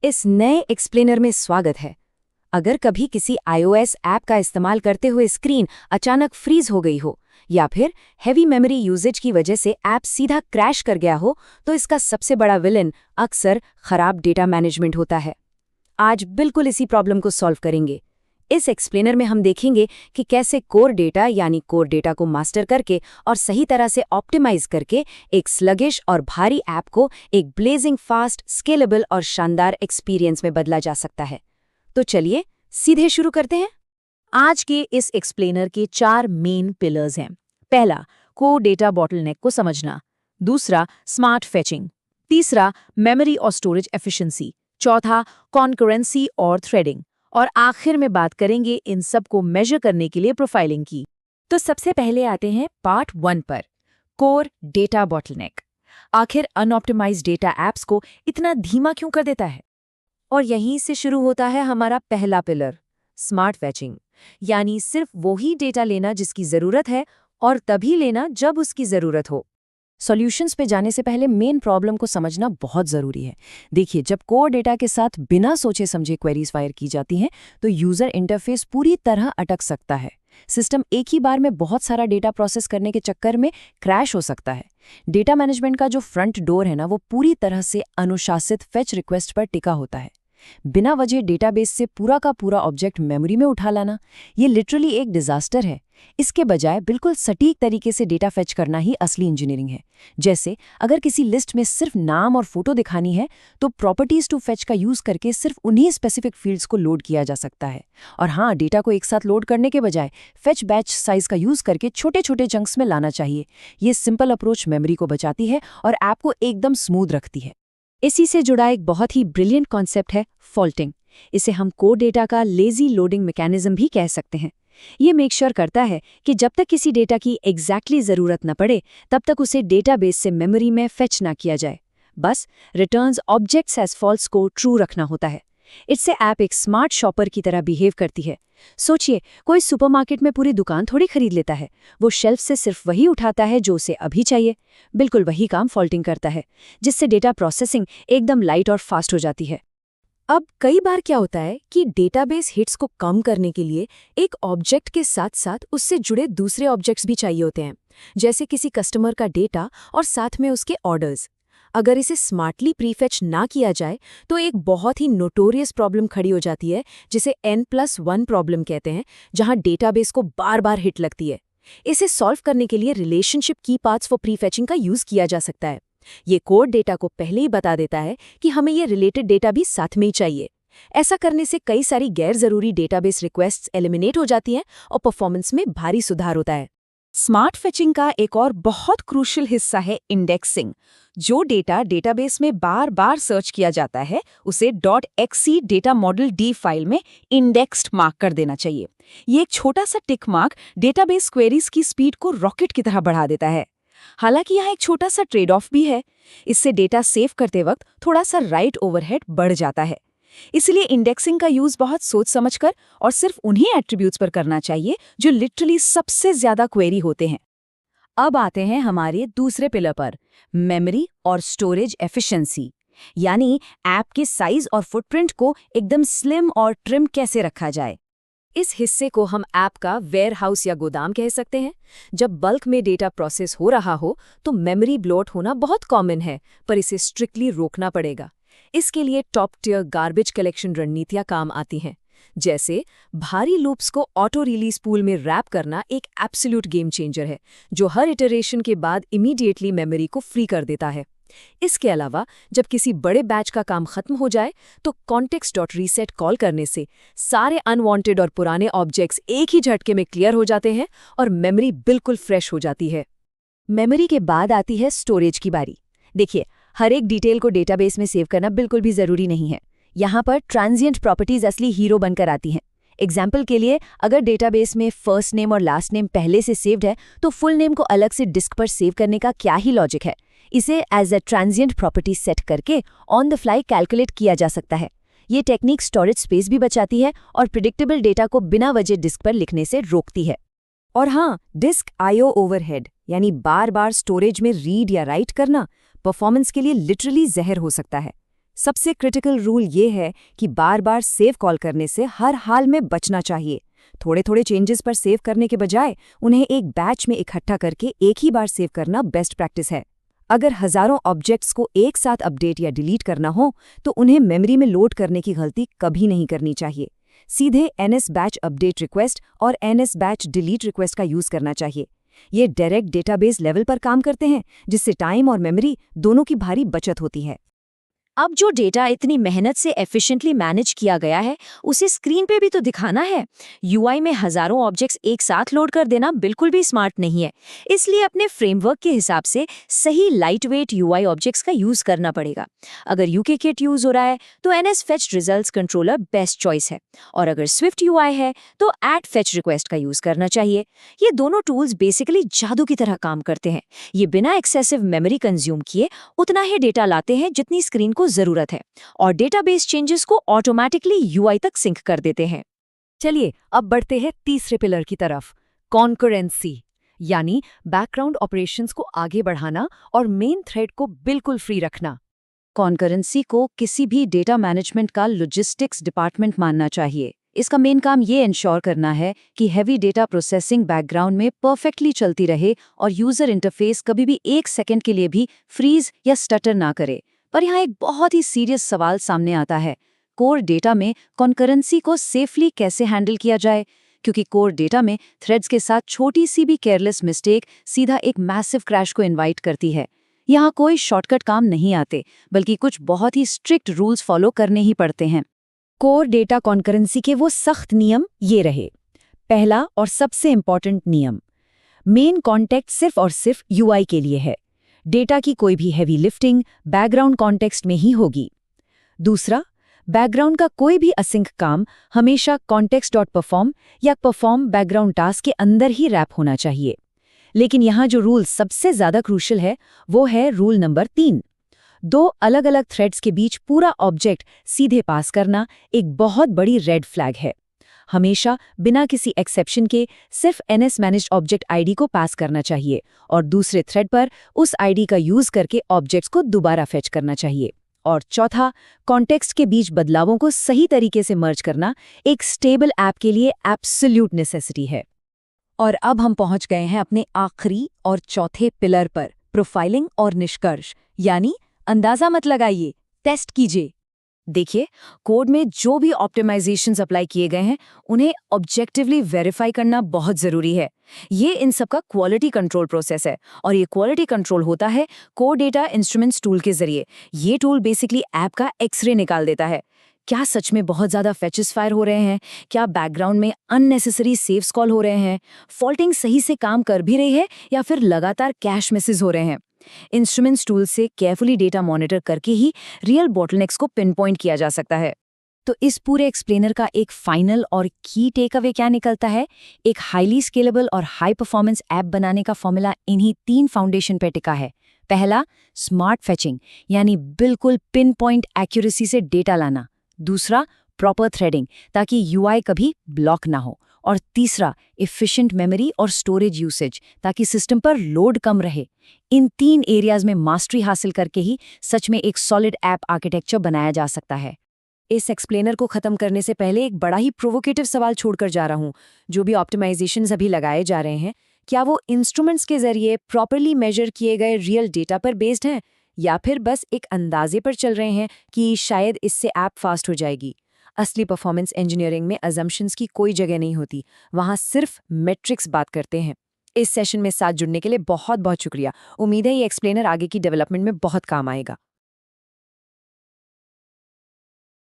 इस नए एक्सप्लेनर में स्वागत है। अगर कभी किसी iOS ऐप का इस्तेमाल करते हुए स्क्रीन अचानक फ्रीज हो गई हो या फिर हैवी मेमोरी यूजेज की वजह से ऐप सीधा क्रैश कर गया हो, तो इसका सबसे बड़ा विलन अक्सर खराब डेटा मैनेजमेंट होता है। आज बिल्कुल इसी प्रॉब्लम को सॉल्व करेंगे। इस एक्सप्लेनर में हम देखेंगे कि कैसे कोर डेटा को मास्टर करके और सही तरह से ऑप्टिमाइज करके एक स्लगिश और भारी ऐप को एक ब्लेजिंग फास्ट, स्केलेबल और शानदार एक्सपीरियंस में बदला जा सकता है। तो चलिए सीधे शुरू करते हैं। आज के इस एक्सप्लेनर के 4 मेन पिलर्स हैं। पहला, कोर डेटा बॉटलनेक को समझना। दूसरा, स्मार्ट फेचिंग। तीसरा, मेमोरी और स्टोरेज एफिशिएंसी। चौथा, कॉन्करेंसी और थ्रेडिंग। और आखिर में बात करेंगे इन सब को मेजर करने के लिए प्रोफाइलिंग की। तो सबसे पहले आते हैं पार्ट 1 पर, कोर डेटा बॉटलनेक। आखिर अनऑप्टिमाइज्ड डेटा ऐप्स को इतना धीमा क्यों कर देता है? और यहीं से शुरू होता है हमारा पहला पिलर, स्मार्ट फैचिंग। यानी सिर्फ वही डेटा लेना जिसकी ज़रूरत है और तभी लेना जब उसकी ज़रूरत हो। सॉल्यूशंस पे जाने से पहले मेन प्रॉब्लम को समझना बहुत ज़रूरी है। देखिए, जब कोर डेटा के साथ बिना सोचे समझे क्वेरीज फायर की जाती हैं, तो यूज़र इंटरफेस पूरी तरह अटक सकता है। सिस्टम एक ही बार में बहुत सारा डेटा प्रोसेस करने के चक्कर में क्रैश हो सकता है। डेटा मैनेजमेंट का जो फ्रंट डोर है ना, वो पूरी तरह से अनुशासित फेच रिक्वेस्ट पर टिका होता है। बिना वजह डेटाबेस से पूरा का पूरा ऑब्जेक्ट मेमोरी में उठा लाना, ये लिटरली एक डिजास्टर है। इसके बजाय बिल्कुल सटीक तरीके से डेटा फेच करना ही असली इंजीनियरिंग है। जैसे अगर किसी लिस्ट में सिर्फ नाम और फोटो दिखानी है, तो प्रॉपर्टीज टू फेच का यूज करके सिर्फ उन्हीं स्पेसिफिक फील्ड्स को लोड किया जा सकता है। और हाँ, डेटा को एक साथ लोड करने के बजाय फेच बैच साइज का यूज करके छोटे छोटे चंक्स में लाना चाहिए। ये सिंपल अप्रोच मेमोरी को बचाती है और ऐप को एकदम स्मूथ रखती है। इसी से जुड़ा एक बहुत ही ब्रिलियंट कॉन्सेप्ट है फॉल्टिंग। इसे हम कोर डेटा का लेजी लोडिंग मैकेनिज्म भी कह सकते हैं। ये मेक श्योर करता है कि जब तक किसी डेटा की एग्जैक्टली ज़रूरत न पड़े, तब तक उसे डेटाबेस से मेमोरी में फेच ना किया जाए। बस रिटर्न्स ऑब्जेक्ट्स एज फॉल्स को ट्रू रखना होता है। इससे ऐप एक स्मार्ट शॉपर की तरह बिहेव करती है। सोचिए, कोई सुपरमार्केट में पूरी दुकान थोड़ी खरीद लेता है। वो शेल्फ से सिर्फ वही उठाता है जो उसे अभी चाहिए। बिल्कुल वही काम फॉल्टिंग करता है, जिससे डेटा प्रोसेसिंग एकदम लाइट और फास्ट हो जाती है। अब कई बार क्या होता है कि डेटाबेस हिट्स को कम करने के लिए एक ऑब्जेक्ट के साथ साथ उससे जुड़े दूसरे ऑब्जेक्ट्स भी चाहिए होते हैं, जैसे किसी कस्टमर का डेटा और साथ में उसके ऑर्डर्स। अगर इसे स्मार्टली प्रीफेच ना किया जाए, तो एक बहुत ही नोटोरियस प्रॉब्लम खड़ी हो जाती है, जिसे N+1 प्रॉब्लम कहते हैं, जहां डेटाबेस को बार बार हिट लगती है। इसे सॉल्व करने के लिए रिलेशनशिप की पाथ्स फॉर प्रीफेचिंग का यूज किया जा सकता है। ये कोड डेटा को पहले ही बता देता है कि हमें ये रिलेटेड डेटा भी साथ में ही चाहिए। ऐसा करने से कई सारी गैर जरूरी डेटाबेस रिक्वेस्ट्स एलिमिनेट हो जाती हैं और परफॉर्मेंस में भारी सुधार होता है। स्मार्ट फेचिंग का एक और बहुत क्रूशियल हिस्सा है इंडेक्सिंग। जो डेटा डेटाबेस में बार बार सर्च किया जाता है, उसे .xc data model D file में इंडेक्स्ड मार्क कर देना चाहिए। ये एक छोटा सा टिक मार्क डेटाबेस क्वेरीज की स्पीड को रॉकेट की तरह बढ़ा देता है। हालांकि यहाँ एक छोटा सा ट्रेड ऑफ भी है। इससे डेटा सेव करते वक्त थोड़ा सा राइट ओवरहेड बढ़ जाता है। इसलिए इंडेक्सिंग का यूज बहुत सोच समझकर और सिर्फ उन्हीं एट्रीब्यूट्स पर करना चाहिए जो लिटरली सबसे ज्यादा क्वेरी होते हैं। अब आते हैं हमारे दूसरे पिलर पर, मेमोरी और स्टोरेज एफिशिएंसी। यानी ऐप के साइज और फुटप्रिंट को एकदम स्लिम और ट्रिम कैसे रखा जाए। इस हिस्से को हम ऐप का वेयरहाउस या गोदाम कह सकते हैं। जब बल्क में डेटा प्रोसेस हो रहा हो, तो मेमोरी ब्लोट होना बहुत कॉमन है, पर इसे स्ट्रिक्टली रोकना पड़ेगा। इसके लिए टॉप टियर गार्बेज कलेक्शन रणनीतियां काम आती हैं। जैसे भारी लूप्स को ऑटो रिलीज पूल में रैप करना एक एब्सोल्यूट गेम चेंजर है, जो हर इटरेशन के बाद इमीडिएटली मेमोरी को फ्री कर देता है। इसके अलावा जब किसी बड़े बैच का काम खत्म हो जाए, तो context.reset कॉल करने से सारे अनवांटेड और पुराने ऑब्जेक्ट्स एक ही झटके में क्लियर हो जाते हैं और मेमोरी बिल्कुल फ्रेश हो जाती है। मेमोरी के बाद आती है स्टोरेज की बारी। देखिए, हर एक डिटेल को डेटाबेस में सेव करना बिल्कुल भी जरूरी नहीं है। यहाँ पर ट्रांजिएंट प्रॉपर्टीज असली हीरो बनकर आती हैं। एग्जाम्पल के लिए, अगर डेटाबेस में फर्स्ट नेम और लास्ट नेम पहले से सेव्ड है, तो फुल नेम को अलग से डिस्क पर सेव करने का क्या ही लॉजिक है। इसे as a transient property set करके ऑन द फ्लाई कैलकुलेट किया जा सकता है। ये टेक्निक स्टोरेज स्पेस भी बचाती है और प्रिडिक्टेबल डेटा को बिना वजह डिस्क पर लिखने से रोकती है। और हाँ, डिस्क आईओ ओवरहेड यानी बार बार स्टोरेज में रीड या राइट करना परफॉर्मेंस के लिए लिटरली जहर हो सकता है। सबसे क्रिटिकल रूल ये है कि बार बार सेव कॉल करने से हर हाल में बचना चाहिए। थोड़े थोड़े चेंजेस पर सेव करने के बजाय उन्हें एक बैच में इकट्ठा करके एक ही बार सेव करना बेस्ट प्रैक्टिस है। अगर हजारों ऑब्जेक्ट्स को एक साथ अपडेट या डिलीट करना हो तो उन्हें मेमोरी में लोड करने की गलती कभी नहीं करनी चाहिए। सीधे NS बैच अपडेट रिक्वेस्ट और NS बैच डिलीट रिक्वेस्ट का यूज करना चाहिए। ये डायरेक्ट डेटाबेस लेवल पर काम करते हैं, जिससे टाइम और मेमोरी दोनों की भारी बचत होती है। अब जो डेटा इतनी मेहनत से एफिशिएंटली मैनेज किया गया है, उसे स्क्रीन पे भी तो दिखाना है। यूआई में हजारों ऑब्जेक्ट्स एक साथ लोड कर देना बिल्कुल भी स्मार्ट नहीं है। इसलिए अपने फ्रेमवर्क के हिसाब से सही लाइटवेट यूआई ऑब्जेक्ट्स का यूज करना पड़ेगा। अगर यूके-किट यूज हो रहा है तो NS fetch results controller best choice है, और अगर स्विफ्ट यूआई है तो ऐड फेच रिक्वेस्ट का यूज करना चाहिए। ये दोनों टूल्स बेसिकली जादू की तरह काम करते हैं। ये बिना एक्सेसिव मेमोरी कंज्यूम किए उतना ही डेटा लाते हैं जितनी स्क्रीन को जरूरत है, और डेटाबेस चेंजेस को ऑटोमेटिकली यूआई तक सिंक कर देते हैं। चलिए अब बढ़ते हैं तीसरे पिलर की तरफ, कॉन्करेंसी, यानी बैकग्राउंड ऑपरेशंस को आगे बढ़ाना और मेन थ्रेड को बिल्कुल फ्री रखना। कॉन्करेंसी को किसी भी डेटा मैनेजमेंट का लॉजिस्टिक्स डिपार्टमेंट मानना चाहिए। इसका मेन काम ये इंश्योर करना है कि हैवी डेटा प्रोसेसिंग बैकग्राउंड में परफेक्टली चलती रहे और यूजर इंटरफेस कभी भी 1 सेकंड के लिए भी फ्रीज या स्टटर ना करे। पर यहाँ एक बहुत ही सीरियस सवाल सामने आता है, कोर डेटा में कॉन्करेंसी को सेफली कैसे हैंडल किया जाए, क्योंकि कोर डेटा में थ्रेड्स के साथ छोटी सी भी केयरलेस मिस्टेक सीधा एक मैसिव क्रैश को इनवाइट करती है। यहाँ कोई शॉर्टकट काम नहीं आते, बल्कि कुछ बहुत ही स्ट्रिक्ट रूल्स फॉलो करने ही पड़ते हैं। कोर डेटा कॉन्करेंसी के वो सख्त नियम ये रहे। पहला और सबसे इंपॉर्टेंट नियम, मेन कॉन्टेक्स्ट सिर्फ और सिर्फ यूआई के लिए है। डेटा की कोई भी हैवी लिफ्टिंग बैकग्राउंड कॉन्टेक्स्ट में ही होगी। दूसरा, बैकग्राउंड का कोई भी असिंक काम हमेशा context.perform या perform बैकग्राउंड टास्क के अंदर ही रैप होना चाहिए। लेकिन यहाँ जो रूल सबसे ज्यादा क्रूशियल है वो है रूल नंबर 3। 2 अलग अलग थ्रेड्स के बीच पूरा ऑब्जेक्ट सीधे पास करना एक बहुत बड़ी रेड फ्लैग है। हमेशा बिना किसी एक्सेप्शन के सिर्फ NS मैनेज्ड ऑब्जेक्ट आईडी को पास करना चाहिए और दूसरे थ्रेड पर उस आईडी का यूज करके ऑब्जेक्ट्स को दोबारा फेच करना चाहिए। और चौथा, कॉन्टेक्स्ट के बीच बदलावों को सही तरीके से मर्ज करना एक स्टेबल ऐप के लिए एब्सोल्यूट नेसेसिटी है। और अब हम पहुंच गए हैं अपने आखिरी और चौथे पिलर पर, प्रोफाइलिंग और निष्कर्ष, यानी अंदाजा मत लगाइए, टेस्ट कीजिए। देखिए, कोड में जो भी ऑप्टिमाइजेशंस अप्लाई किए गए हैं उन्हें ऑब्जेक्टिवली वेरीफाई करना बहुत ज़रूरी है। ये इन सब का क्वालिटी कंट्रोल प्रोसेस है, और ये क्वालिटी कंट्रोल होता है कोड डेटा इंस्ट्रूमेंट्स टूल के जरिए। ये टूल बेसिकली ऐप का एक्सरे निकाल देता है। क्या सच में बहुत ज़्यादा फैचेस फायर हो रहे हैं? क्या बैकग्राउंड में अननेसेसरी सेव्स कॉल हो रहे हैं? फॉल्टिंग सही से काम कर भी रही है या फिर लगातार कैश मिसेस हो रहे हैं? इंस्ट्रूमेंट्स टूल से केयरफुली डेटा मॉनिटर करके ही रियल बॉटलनेक्स को पिन पॉइंट किया जा सकता है। तो इस पूरे एक्सप्लेनर का एक फाइनल और की टेक अवे क्या निकलता है? एक हाईली स्केलेबल और हाई परफॉर्मेंस ऐप बनाने का फॉर्मूला इन्हीं 3 फाउंडेशन पे टिका है। पहला, स्मार्ट फेचिंग, यानी बिल्कुल पिन पॉइंट एक्यूरेसी से डेटा लाना। दूसरा, प्रॉपर थ्रेडिंग, ताकि यूआई कभी ब्लॉक ना हो। और तीसरा, एफिशिएंट मेमोरी और स्टोरेज यूसेज, ताकि सिस्टम पर लोड कम रहे। इन 3 एरियाज में मास्टरी हासिल करके ही सच में एक सॉलिड ऐप आर्किटेक्चर बनाया जा सकता है। इस एक्सप्लेनर को खत्म करने से पहले एक बड़ा ही प्रोवोकेटिव सवाल छोड़कर जा रहा हूँ। जो भी ऑप्टिमाइजेशंस अभी लगाए जा रहे हैं, क्या वो इंस्ट्रूमेंट्स के जरिए प्रॉपरली मेजर किए गए रियल डेटा पर बेस्ड हैं, या फिर बस एक अंदाजे पर चल रहे हैं कि शायद इससे ऐप फास्ट हो जाएगी? असली परफॉर्मेंस इंजीनियरिंग में अजम्पशंस की कोई जगह नहीं होती, वहाँ सिर्फ मेट्रिक्स बात करते हैं। इस सेशन में साथ जुड़ने के लिए बहुत बहुत शुक्रिया। उम्मीद है ये एक्सप्लेनर आगे की डेवलपमेंट में बहुत काम आएगा।